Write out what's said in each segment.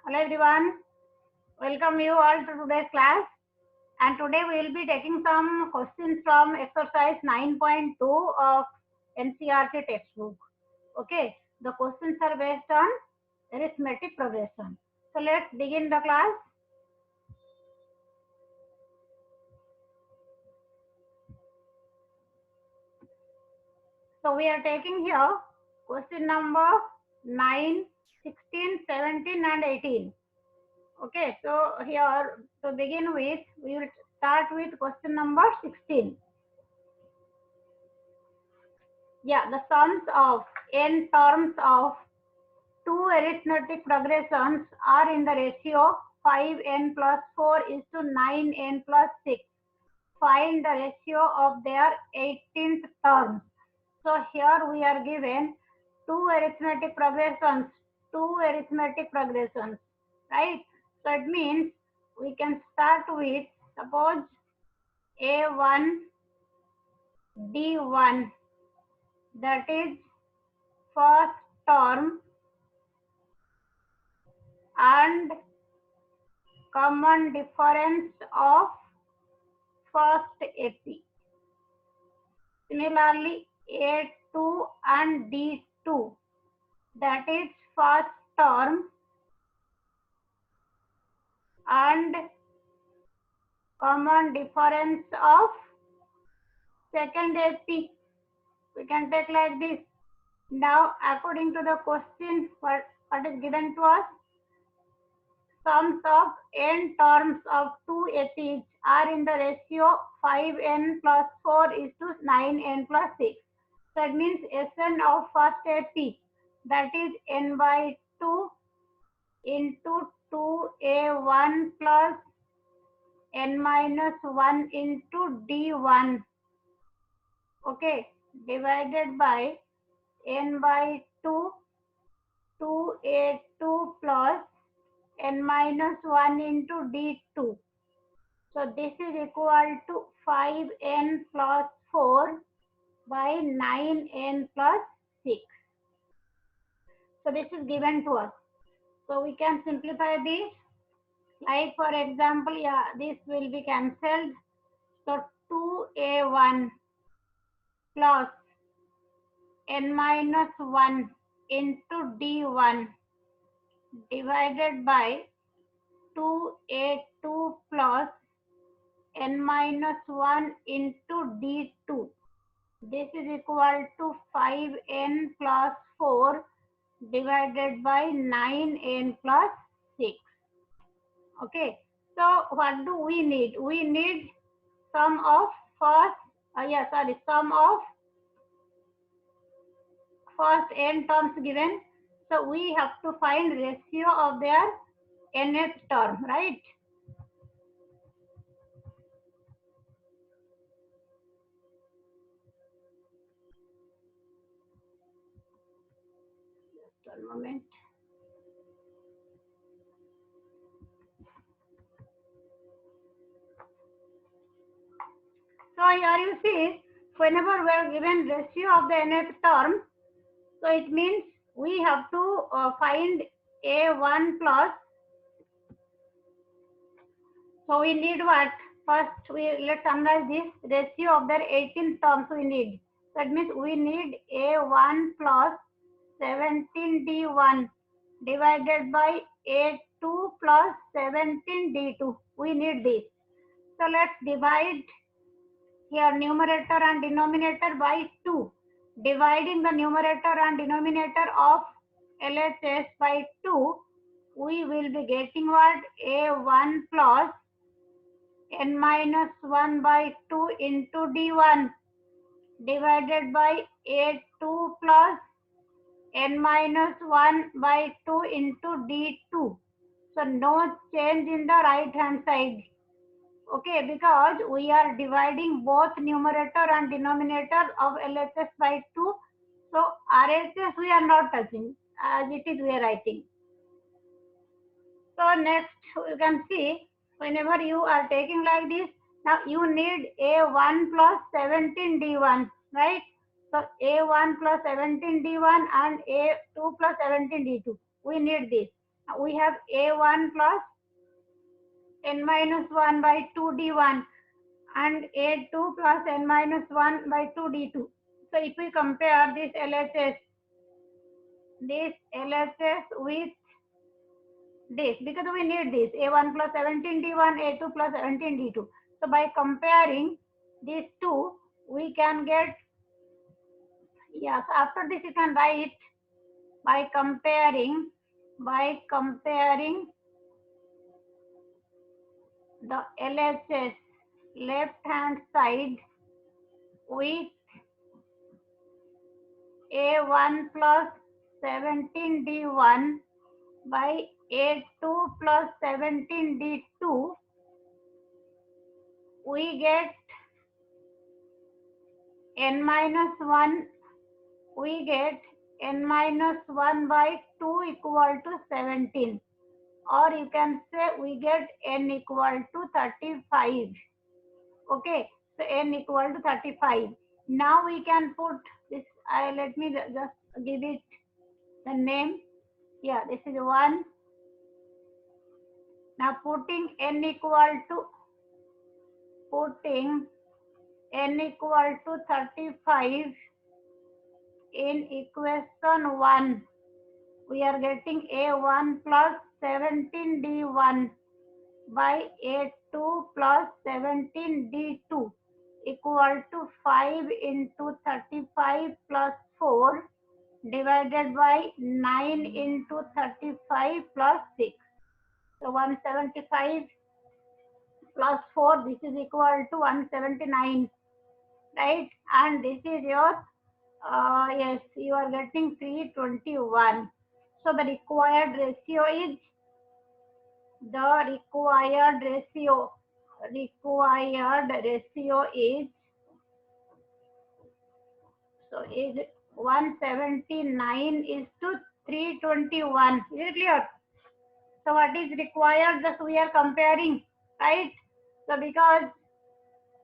Hello everyone, welcome you all to today's class, and today we will be taking some questions from exercise 9.2 of NCERT textbook. Okay, the questions are based on arithmetic progression. So let's begin the class. So we are taking here question number 9, 16, 17 and 18. Okay, so here to begin with, we will start with question number 16. Yeah, the sums of n terms of two arithmetic progressions are in the ratio 5n plus 4 is to 9n plus 6. Find the ratio of their 18th terms. So here we are given two arithmetic progressions, right? So it means we can start with, suppose a1 d1, that is first term and common difference of first AP. Similarly, A2 and D2, that is first term and common difference of second AP. We can take like this. Now, according to the question, what is given to us? Sums of n terms of two APs are in the ratio 5n plus 4 is to 9n plus 6. So it means Sn of first AP, that is n by 2 into 2a1 plus n minus 1 into d1. Okay, divided by n by 2, 2a2 plus n minus 1 into d2. So this is equal to 5n plus 4 by 9n plus 6. So this is given to us. So we can simplify this. Like for example, yeah, this will be cancelled. So 2a1 plus n minus 1 into d1 divided by 2a2 plus n minus 1 into d2. This is equal to 5n plus 4 divided by 9n plus 6. Okay, so what do we need? We need sum of sum of first n terms given. So we have to find ratio of their nth term, right? Just 1 moment. So here you see, whenever we are given ratio of the nth term, so it means we have to find a1 plus. So we need what? First, let's analyze this ratio of their 18 terms we need. That means we need a1 plus 17d1 divided by a2 plus 17d2. We need this. So let's divide here numerator and denominator by 2. Dividing the numerator and denominator of LHS by 2, we will be getting what? A1 plus n minus 1 by 2 into d1 divided by a2 plus n minus 1 by 2 into d2. So no change in the right hand side. Okay, because we are dividing both numerator and denominator of LHS by 2. So RHS we are not touching, as it is we are writing. So next you can see, whenever you are taking like this, now you need a1 plus 17d1, right? So a1 plus 17d1 and a2 plus 17d2. We need this. We have a1 plus n minus 1 by 2 d1 and a2 plus n minus 1 by 2 d2. So if we compare this LHS with this, because we need this a1 plus 17 d1, a2 plus 17 d2. So by comparing these two, we can get, yes, after this you can write by comparing the LHS left hand side with a1 plus 17 d1 by a2 plus 17 d2, we get n minus 1, we get n minus 1 by 2 equal to 17, or you can say we get n equal to 35. Okay, so n equal to 35. Now we can put this, let me just give it the name. Yeah, this is 1. Now putting n equal to 35 in equation 1, we are getting a1 plus 17 d1 by a2 plus 17 d2 equal to 5 into 35 plus 4 divided by 9 into 35 plus 6. So 175 plus 4, this is equal to 179, right? And this is your, yes, you are getting 321. So the required ratio is, so is 179 is to 321. Is it clear? So what is required, just we are comparing, right? So because,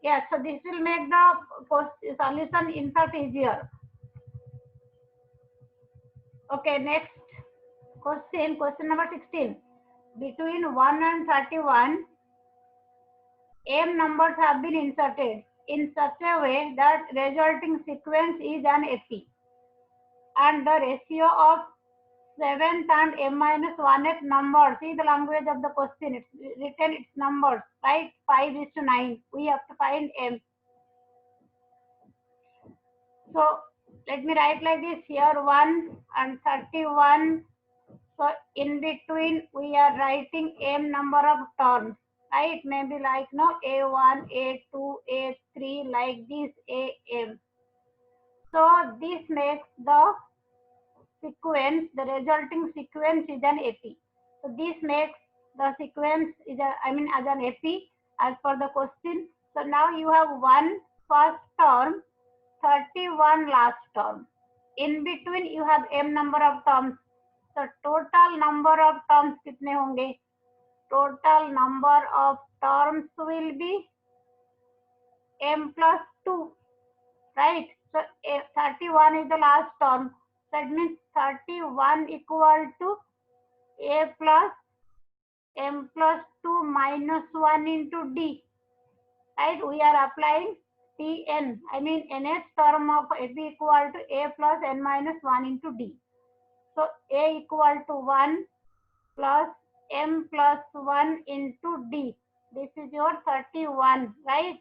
yes, so this will make the solution insert easier. Okay, next question number 16. Between 1 and 31, m numbers have been inserted in such a way that resulting sequence is an AP, and the ratio of 7th and m minus 1th number, see the language of the question, it's written its numbers, right? 5:9. We have to find m. So let me write like this, here 1 and 31. So in between we are writing m number of terms, right? Maybe like no a1, a2, a3, like this am. So this makes the sequence, the resulting sequence is an AP. So this makes the sequence is as an AP as per the question. So now you have 1 first term, 31 last term. In between you have m number of terms. So total number of terms कितने होंगे? Total number of terms will be m plus 2, right? So 31 is the last term. That means 31 equal to a plus m plus 2 minus 1 into d, right? We are applying Tn, nth term of AB equal to a plus n minus 1 into d. So a equal to 1 plus m plus 1 into d. This is your 31, right?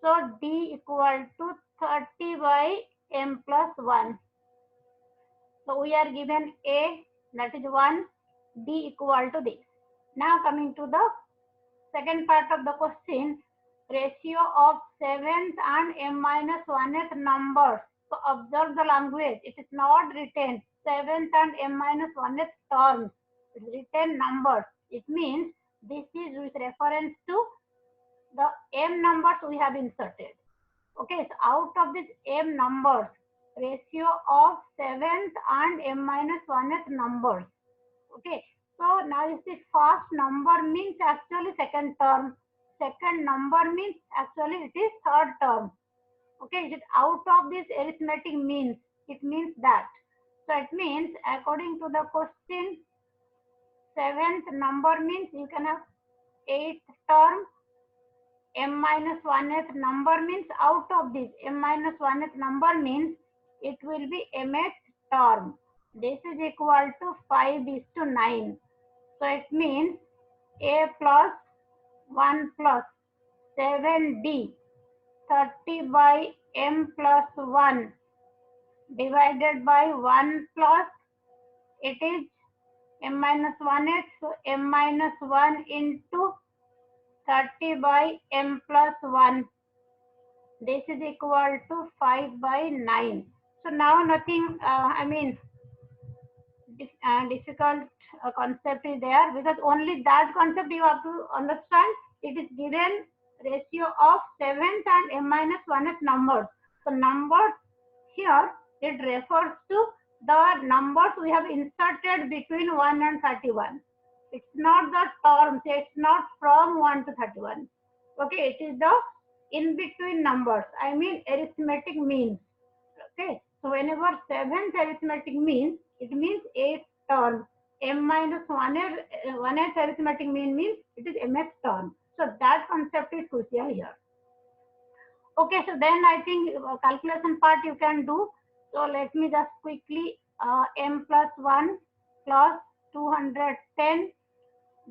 So d equal to 30 by m plus 1. So we are given a, that is 1, d equal to this. Now coming to the second part of the question, ratio of 7th and m minus 1th numbers. So observe the language. It is not written 7th and m minus 1th terms. It is written numbers. It means this is with reference to the m numbers we have inserted. Okay, so out of this m numbers, ratio of 7th and m minus 1th numbers. Okay, so now you see first number means actually second term. Second number means actually it is third term. Okay, it is out of this arithmetic means. It means that. So it means according to the question, seventh number means you can have eighth term. M minus 1th number means out of this M minus 1th number means it will be mth term. This is equal to 5:9. So it means A plus 1 plus 7D 30 by M plus 1 divided by 1 plus it is M minus 1th. So M minus 1 into 30 by M plus 1. This is equal to 5/9. So now nothing, difficult concept is there, because only that concept you have to understand. It is given ratio of 7th and M minus 1th numbers. So numbers here, it refers to the numbers we have inserted between 1 and 31. It's not the terms, it's not from 1 to 31. Okay, it is the in between numbers, I mean arithmetic means. Okay, so whenever 7th arithmetic means, it means 8th term. M minus 1th arithmetic means it is mth term. So that concept is crucial here. Okay, so then I think calculation part you can do. So let me just quickly M plus 1 plus 210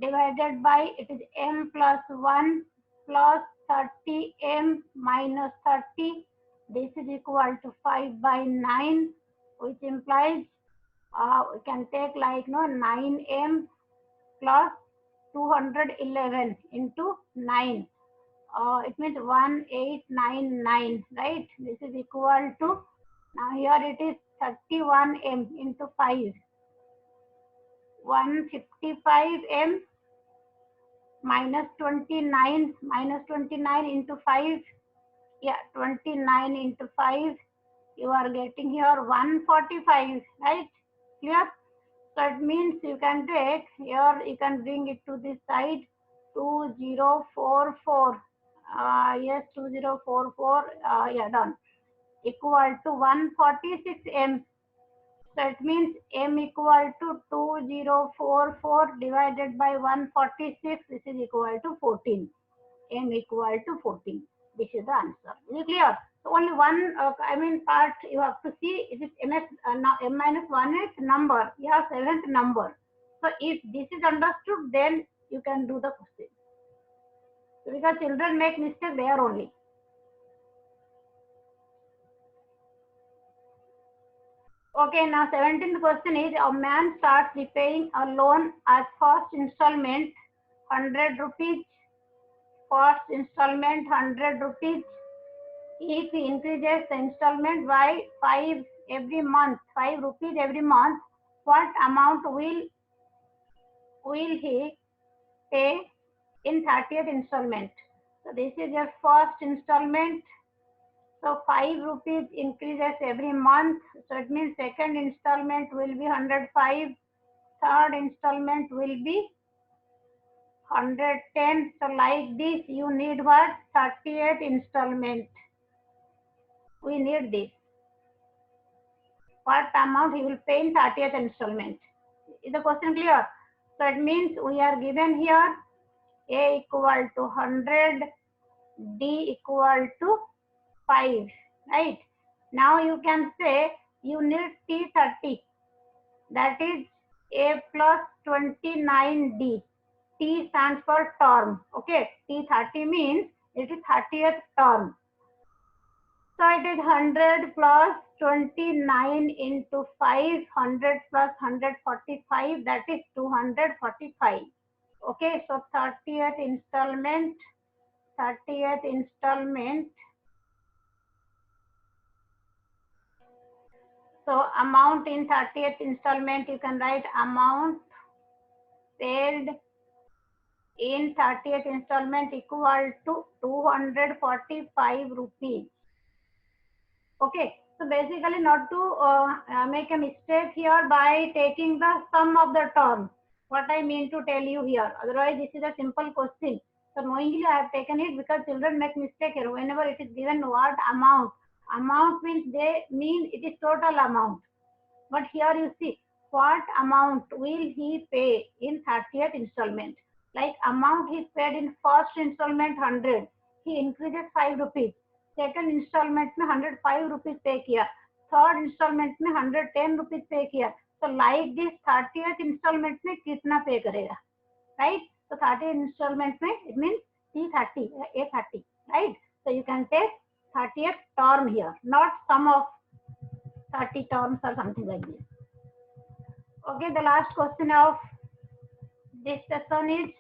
divided by it is M plus 1 plus 30M minus 30. This is equal to 5/9, which implies we can take like 9M plus 211 into 9. It means 1899, right? This is equal to, now here it is 31M into 5. 155M minus 29 into 5. Yeah, 29 into 5. You are getting here 145, right? Clear? So it means you can take here, you can bring it to this side, 2044. Yes, 2044. Yeah, done. Equal to 146M. So it means M equal to 2044 divided by 146. This is equal to 14. M equal to 14. This is the answer. Is it clear? So only one, part you have to see. It is M minus 1th number. You have 7th number. So if this is understood, then you can do the question. So because children make mistake there only. Okay, now 17th question is, a man starts repaying a loan as first installment 100 rupees. First installment 100 rupees. If he increases the installment by 5 every month, 5 rupees every month, what amount will he pay in 30th installment? So this is your first installment. So 5 rupees increases every month. So it means second installment will be 105. Third installment will be 110. So like this, you need what? 30th installment. We need this. What amount he will pay in 30th installment? Is the question clear? So it means we are given here A equal to 100, D equal to 5, right? Now you can say you need T30, that is A plus 29D. T stands for term. Okay, T30 means it is 30th term. So it is 100 plus 29 into 5, 100 plus 145, that is 245. Okay, so 30th installment. So amount in 30th installment, you can write amount paid in 30th installment equal to 245 rupees. Okay, so basically not to make a mistake here by taking the sum of the terms. What I mean to tell you here, otherwise this is a simple question. So knowingly I have taken it because children make mistake here. Whenever it is given what amount means they mean it is total amount. But here you see what amount will he pay in 30th installment? Like amount he paid in first installment 100, he increases 5 rupees. Second installment में 105 rupees पे किया. Third installment में 110 rupees पे किया. So like this 30th installment में कितना पे करेगा? Right? So 30th installment में it means T30, A30, right? So you can take 30th term here, not sum of 30 terms or something like this. Okay, the last question of this session is,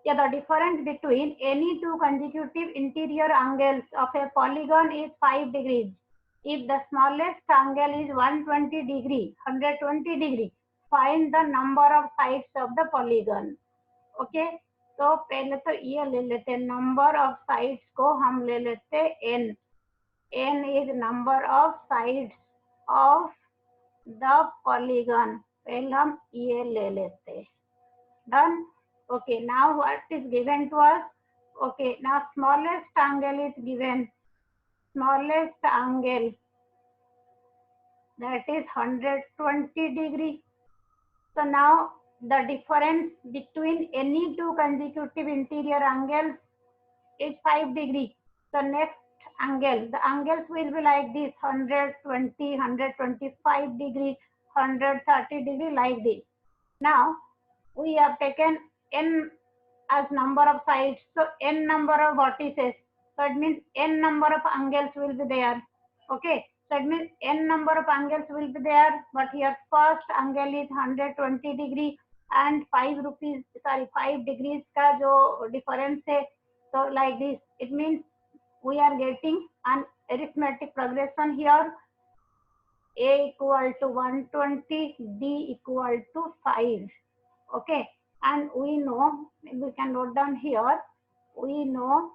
yeah, the difference between any two consecutive interior angles of a polygon is 5 degrees. If the smallest angle is 120 degree, 120 degree, find the number of sides of the polygon. Okay, तो पहले तो ये ले लेते हैं, number of sides को हम ले लेते हैं n. n is number of sides of the polygon. पहले हम ये ले लेते हैं. Done. Okay, now what is given to us? Okay, now smallest angle is given. Smallest angle, that is 120 degree. So now the difference between any two consecutive interior angles is 5 degree. So next angle, the angles will be like this: 120, 125 degree, 130 degree, like this. Now we have taken n as number of sides, so n number of vertices, so it means n number of angles will be there. Okay, so it means n number of angles will be there, but here first angle is 120 degree and 5 degrees का जो difference है, so like this, it means we are getting an arithmetic progression here. A equal to 120, D equal to 5. Okay, and we know, we can note down here, we know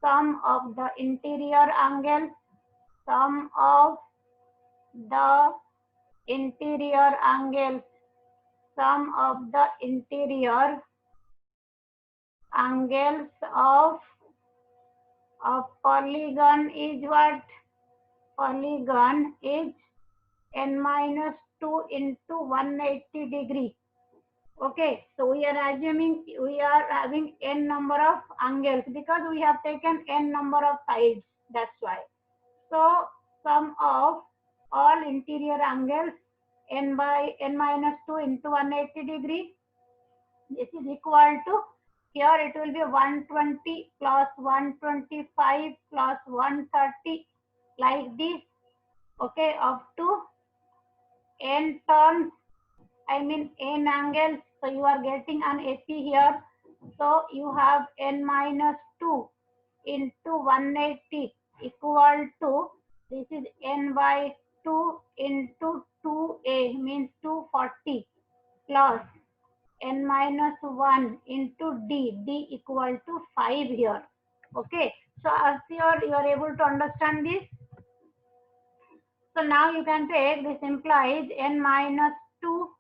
sum of the interior angles, sum of the interior angles, sum of the interior angles of polygon is what? Polygon is n minus 2 into 180 degree. Okay, so we are assuming we are having n number of angles because we have taken n number of sides, that's why. So sum of all interior angles n by n minus 2 into 180 degree, this is equal to, here it will be 120 plus 125 plus 130, like this. Okay, up to n turns, I mean n angles, so you are getting an AP here. So you have n minus 2 into 180 equal to, this is n by 2 into 2a, means 240, plus n minus 1 into d equal to 5 here. Okay, so as you are able to understand this. So now you can take, this implies n minus 2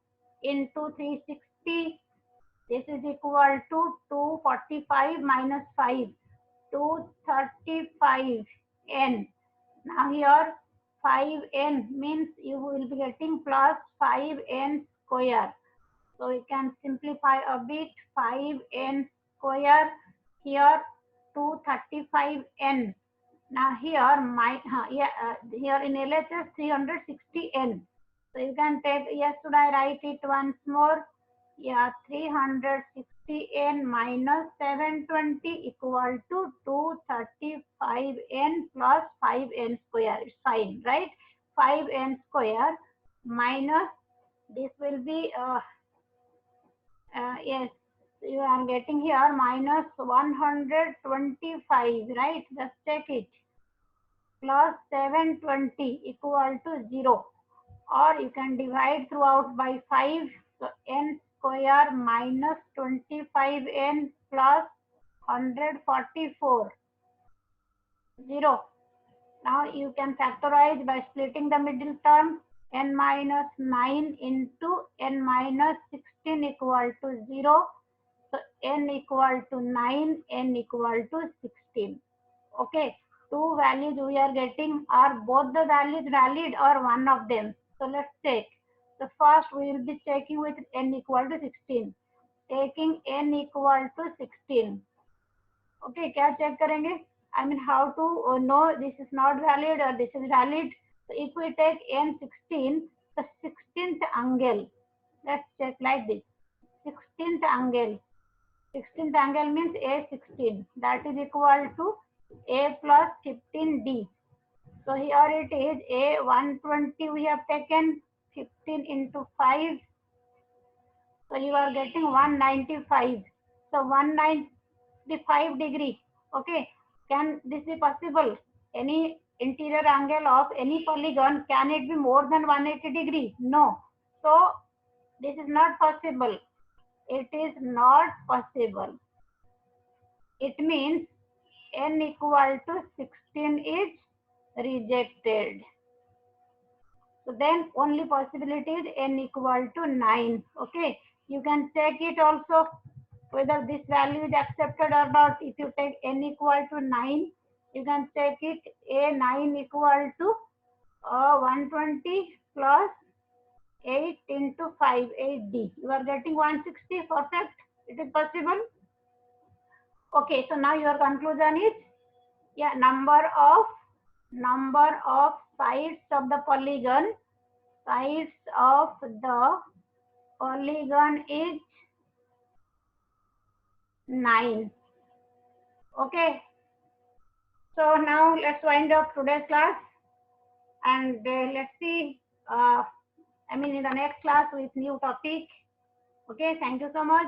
into 360, this is equal to 245 minus 5, 235 n. Now here 5n means you will be getting plus 5n square. So you can simplify a bit, 5n square, here 235n. Now here here in LHS 360n. So you can take, yes, should I write it once more? Yeah, 360n minus 720 equal to 235n plus 5n square. It's fine, right? 5n square minus, this will be, yes, you are getting here minus 125, right? Just check it. Plus 720 equal to 0, or you can divide throughout by 5. So n square minus 25n plus 144, 0. Now you can factorize by splitting the middle term, n minus 9 into n minus 16 equal to 0. So n equal to 9, n equal to 16. Okay, two values we are getting, are both the values valid or one of them? So let's check. So first we will be checking with n equal to 16. Taking n equal to 16. Okay, क्या check करेंगे? I mean how to know this is not valid or this is valid. So if we take n 16, the 16th angle. Let's check like this. 16th angle. 16th angle means A16. That is equal to A plus 15D. So here it is A120 we have taken 15 into 5. So you are getting 195. So 195 degree. Okay. Can this be possible? Any interior angle of any polygon, can it be more than 180 degree? No. So this is not possible. It is not possible. It means n equal to 16 is rejected. So then only possibility is n equal to 9. Okay. You can check it also whether this value is accepted or not. If you take n equal to 9, you can check it A9 equal to 120 plus 8 into 5, 8D. You are getting 160. Perfect. It is possible. Okay. So now your conclusion is, yeah, number of sides of the polygon. Sides of the polygon is 9. Okay. So now let's wind up today's class, and let's see. I mean, in the next class with new topic. Okay. Thank you so much.